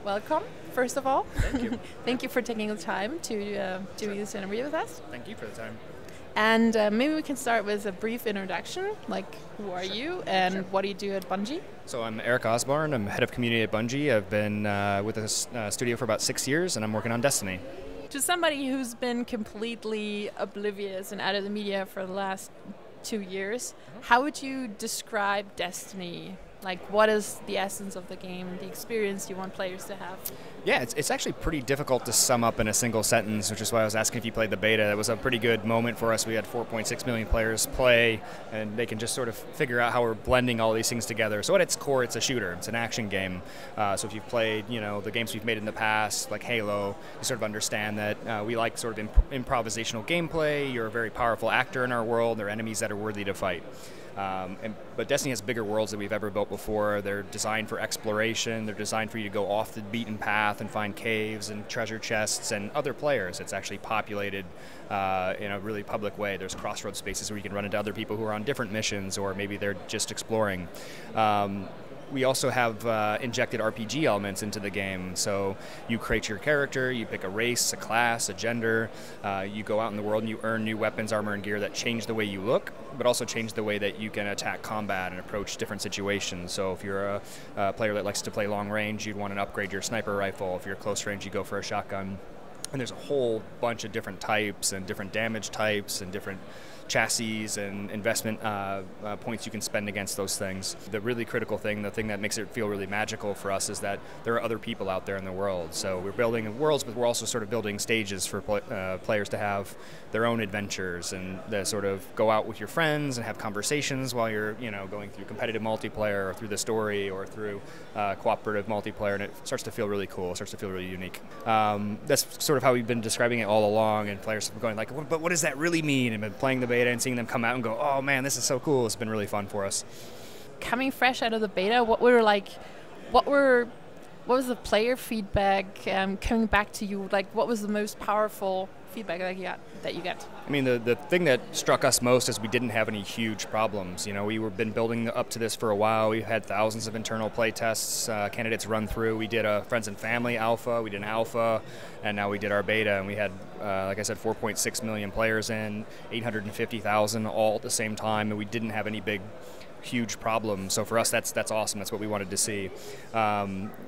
Welcome, first of all. Thank you. Thank you for taking the time to do this interview with us. Thank you for the time. And maybe we can start with a brief introduction, like who are you and what do you do at Bungie? So I'm Eric Osborne. I'm head of community at Bungie. I've been with the studio for about 6 years, and I'm working on Destiny. To somebody who's been completely oblivious and out of the media for the last 2 years, how would you describe Destiny? Like, what is the essence of the game, the experience you want players to have? Yeah, it's actually pretty difficult to sum up in a single sentence, which is why I was asking if you played the beta. It was a pretty good moment for us. We had 4.6 million players play, and they can just sort of figure out how we're blending all these things together. So at its core, it's a shooter. It's an action game. So if you've played, the games we've made in the past, like Halo, you sort of understand that we like sort of improvisational gameplay. You're a very powerful actor in our world. There are enemies that are worthy to fight. But Destiny has bigger worlds than we've ever built before. They're designed for exploration. They're designed for you to go off the beaten path and find caves and treasure chests and other players. It's actually populated in a really public way. There's crossroads spaces where you can run into other people who are on different missions, or maybe they're just exploring. We also have injected RPG elements into the game. So you create your character, you pick a race, a class, a gender, you go out in the world and you earn new weapons, armor, and gear that change the way you look, but also change the way that you can attack combat and approach different situations. So if you're a player that likes to play long range, you'd want to upgrade your sniper rifle. If you're close range, you go for a shotgun. And there's a whole bunch of different types and different damage types and different chassis and investment points you can spend against those things. The really critical thing, the thing that makes it feel really magical for us, is that there are other people out there in the world. So we're building worlds, but we're also sort of building stages for players to have their own adventures and to sort of go out with your friends and have conversations while you're going through competitive multiplayer or through the story or through cooperative multiplayer, and it starts to feel really cool. It starts to feel really unique. That's sort of how we've been describing it all along, and players have been going like, but what does that really mean? And been playing the beta and seeing them come out and go, oh man, this is so cool. It's been really fun for us. Coming fresh out of the beta, what was the player feedback coming back to you? Like, what was the most powerful feedback that you got? I mean, the thing that struck us most is we didn't have any huge problems. We've been building up to this for a while. We've had thousands of internal play tests, candidates run through. We did a friends and family alpha, we did an alpha, and now we did our beta, and we had, like I said, 4.6 million players in, 850,000 all at the same time, and we didn't have any huge problem. So for us, that's awesome. That's what we wanted to see.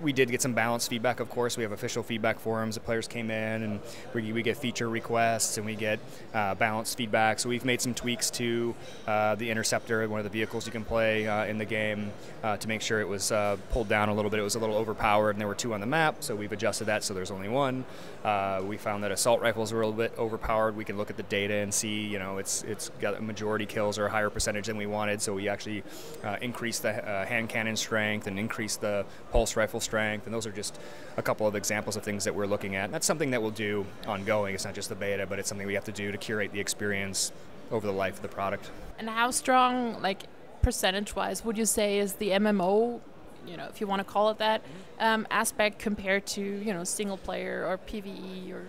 We did get some balanced feedback, of course. We have official feedback forums. The players came in, and we get feature requests, and we get balanced feedback. So we've made some tweaks to the Interceptor, one of the vehicles you can play in the game, to make sure it was pulled down a little bit. It was a little overpowered, and there were 2 on the map, so we've adjusted that so there's only 1. We found that assault rifles were a little bit overpowered. We can look at the data and see, it's got a majority kills or a higher percentage than we wanted, so we actually increase the hand cannon strength and increase the pulse rifle strength, and those are just a couple of examples of things that we're looking at. And that's something that we'll do ongoing. It's not just the beta, but it's something we have to do to curate the experience over the life of the product. And how strong, like percentage-wise, would you say is the MMO, if you want to call it that, aspect compared to, single player or PvE or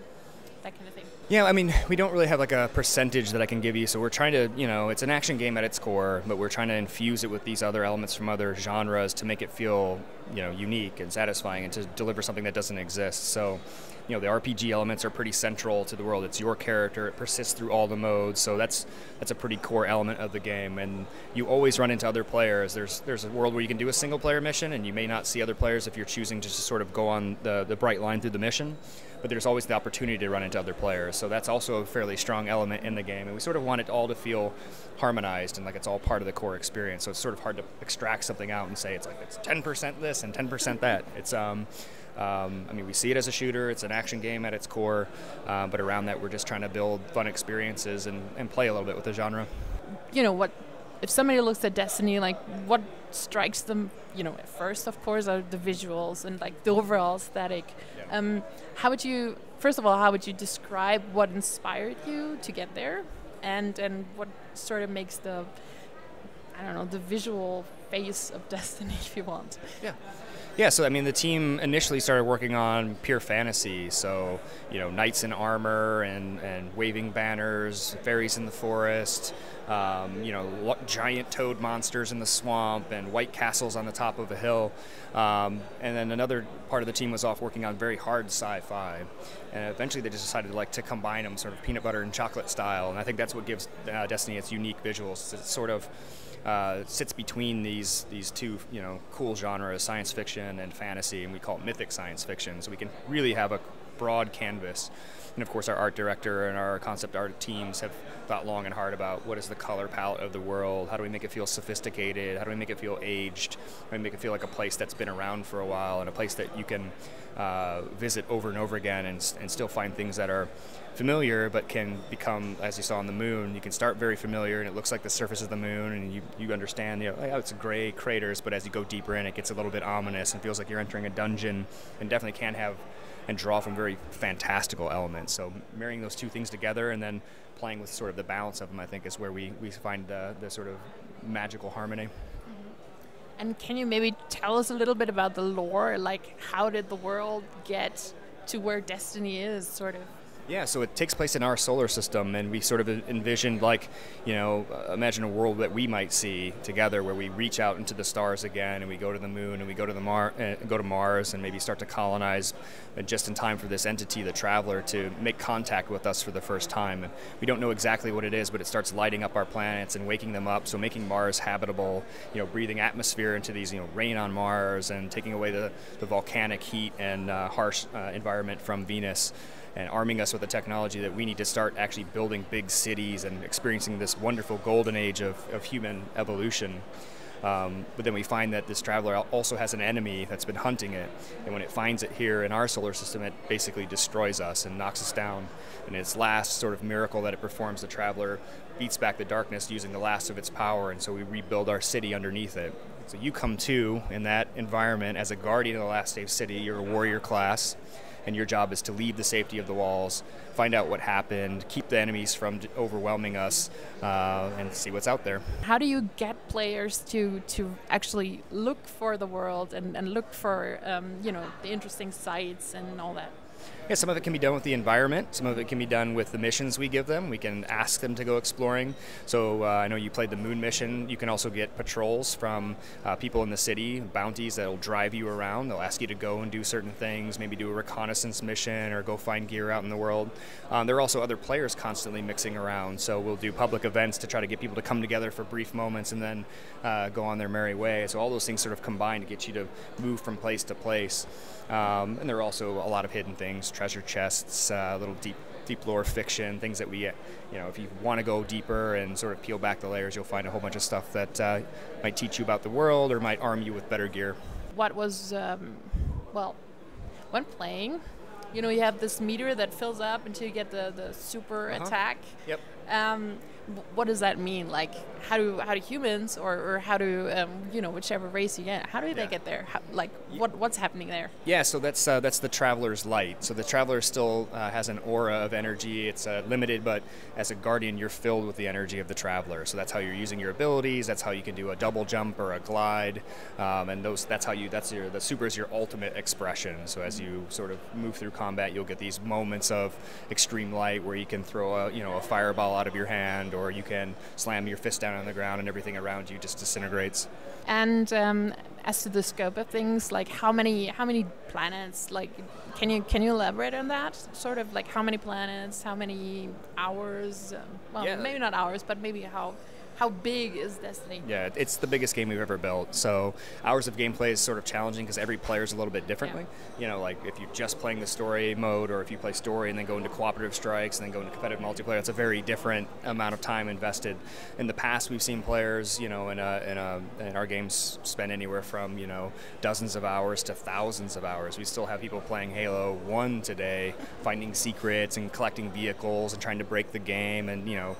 that kind of thing? Yeah, I mean, we don't really have like a percentage that I can give you, so we're trying to, it's an action game at its core, but we're trying to infuse it with these other elements from other genres to make it feel, unique and satisfying and to deliver something that doesn't exist. So, the RPG elements are pretty central to the world. It's your character, it persists through all the modes, so that's a pretty core element of the game, and you always run into other players. There's a world where you can do a single player mission, and you may not see other players if you're choosing to just sort of go on the bright line through the mission, but there's always the opportunity to run into other players, so that's also a fairly strong element in the game, and we sort of want it all to feel harmonized and like it's all part of the core experience, so it's sort of hard to extract something out and say it's 10% this and 10% that. It's I mean, we see it as a shooter. It's an action game at its core, but around that, we're just trying to build fun experiences and play a little bit with the genre. You know, what if somebody looks at Destiny, like what strikes them, you know, at first, of course, are the visuals and like the overall aesthetic. Yeah. How would you, first of all, how would you describe what inspired you to get there, and what sort of makes the, I don't know, the visual face of Destiny, if you want? Yeah. Yeah, so I mean, the team initially started working on pure fantasy, so, you know, knights in armor and waving banners, fairies in the forest, you know, giant toad monsters in the swamp, and white castles on the top of a hill. And then another part of the team was off working on very hard sci-fi. And eventually they just decided to combine them sort of peanut butter and chocolate style, and I think that's what gives Destiny its unique visuals. It sort of sits between these two, you know, cool genres, science fiction and fantasy, and we call it mythic science fiction. So we can really have a broad canvas. And of course, our art director and our concept art teams have thought long and hard about what is the color palette of the world, how do we make it feel sophisticated, how do we make it feel aged, how do we make it feel like a place that's been around for a while and a place that you can visit over and over again and still find things that are familiar but can become, as you saw on the moon, you can start very familiar and it looks like the surface of the moon and you understand, you know, oh, it's gray craters, but as you go deeper in it gets a little bit ominous and feels like you're entering a dungeon, and definitely can have and draw from very fantastical elements. So marrying those two things together and then playing with sort of the balance of them, I think, is where we find the sort of magical harmony. And can you maybe tell us a little bit about the lore? Like, how did the world get to where Destiny is, sort of? Yeah, so it takes place in our solar system, and we sort of envisioned, like, you know, imagine a world that we might see together, where we reach out into the stars again, and we go to the moon, and we go to Mars, and maybe start to colonize, just in time for this entity, the Traveler, to make contact with us for the first time. And we don't know exactly what it is, but it starts lighting up our planets and waking them up, so making Mars habitable, you know, breathing atmosphere into these, you know, rain on Mars, and taking away the volcanic heat and harsh environment from Venus, and arming us with the technology that we need to start actually building big cities and experiencing this wonderful golden age of human evolution. But then we find that this Traveler also has an enemy that's been hunting it, and when it finds it here in our solar system, it basically destroys us and knocks us down. And its last sort of miracle that it performs, the Traveler beats back the darkness using the last of its power, and so we rebuild our city underneath it. So you come to, in that environment, as a guardian of the last saved city. You're a warrior class, and your job is to leave the safety of the walls, find out what happened, keep the enemies from overwhelming us, and see what's out there. How do you get players to actually look for the world and look for, you know, the interesting sites and all that? Yeah, some of it can be done with the environment. Some of it can be done with the missions we give them. We can ask them to go exploring. So I know you played the moon mission. You can also get patrols from people in the city, bounties that will drive you around. They'll ask you to go and do certain things, maybe do a reconnaissance mission or go find gear out in the world. There are also other players constantly mixing around. So we'll do public events to try to get people to come together for brief moments and then go on their merry way. So all those things sort of combine to get you to move from place to place. And there are also a lot of hidden things, treasure chests, little deep lore fiction, things that we, you know, if you want to go deeper and sort of peel back the layers, you'll find a whole bunch of stuff that might teach you about the world or might arm you with better gear. What was, well, when playing, you know, you have this meter that fills up until you get the super attack. Yep. What does that mean? Like, how do humans or how do you know, whichever race you get, how do they get there? What's happening there? Yeah, so that's the Traveler's light. So the Traveler still has an aura of energy. It's limited, but as a guardian, you're filled with the energy of the Traveler. So that's how you're using your abilities. That's how you can do a double jump or a glide, and the super is your ultimate expression. So as you sort of move through combat, you'll get these moments of extreme light where you can throw a fireball out of your hand, or you can slam your fist down on the ground and everything around you just disintegrates. And as to the scope of things, like how many planets, like can you elaborate on that? Sort of like how many planets, how many hours? Maybe not hours, but maybe how how big is Destiny? Yeah, it's the biggest game we've ever built. So hours of gameplay is sort of challenging because every player is a little bit differently. You know, like if you're just playing the story mode, or if you play story and then go into cooperative strikes and then go into competitive multiplayer, it's a very different amount of time invested. In the past, we've seen players, you know, in our games spend anywhere from, you know, dozens of hours to thousands of hours. We still have people playing Halo 1 today, finding secrets and collecting vehicles and trying to break the game, and, you know,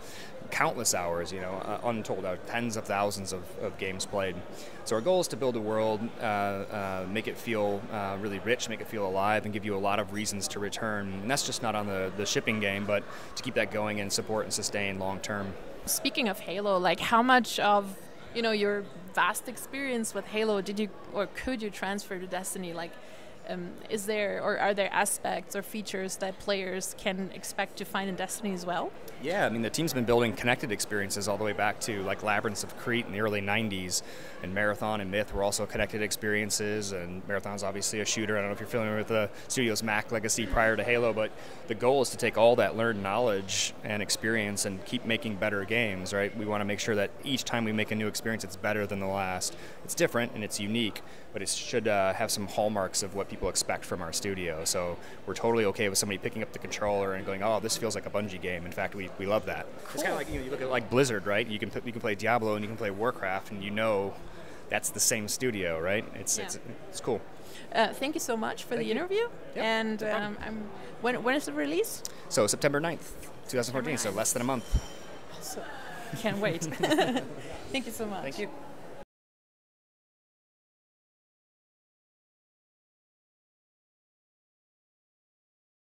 countless hours, you know, untold, tens of thousands of games played. So our goal is to build a world, make it feel really rich, make it feel alive, and give you a lot of reasons to return. And that's just not on the shipping game, but to keep that going and support and sustain long term. Speaking of Halo, like how much of, you know, your vast experience with Halo did you or could you transfer to Destiny? Like, is there or are there aspects or features that players can expect to find in Destiny as well? Yeah, I mean, the team's been building connected experiences all the way back to like Labyrinths of Crete in the early 90s, and Marathon and Myth were also connected experiences, and Marathon's obviously a shooter. I don't know if you're familiar with the studio's Mac legacy prior to Halo, but the goal is to take all that learned knowledge and experience and keep making better games, right? We want to make sure that each time we make a new experience, it's better than the last. It's different and it's unique, but it should have some hallmarks of what people expect from our studio. So we're totally okay with somebody picking up the controller and going, oh, this feels like a Bungie game. In fact, we love that. Cool. It's kind of like, you look at like Blizzard, right? You can play Diablo and you can play Warcraft, and you know that's the same studio, right? It's cool. Thank you so much for the interview. Yep, and when is the release? So September 9th, 2014, so less than a month. So, can't wait. Thank you so much. Thank you.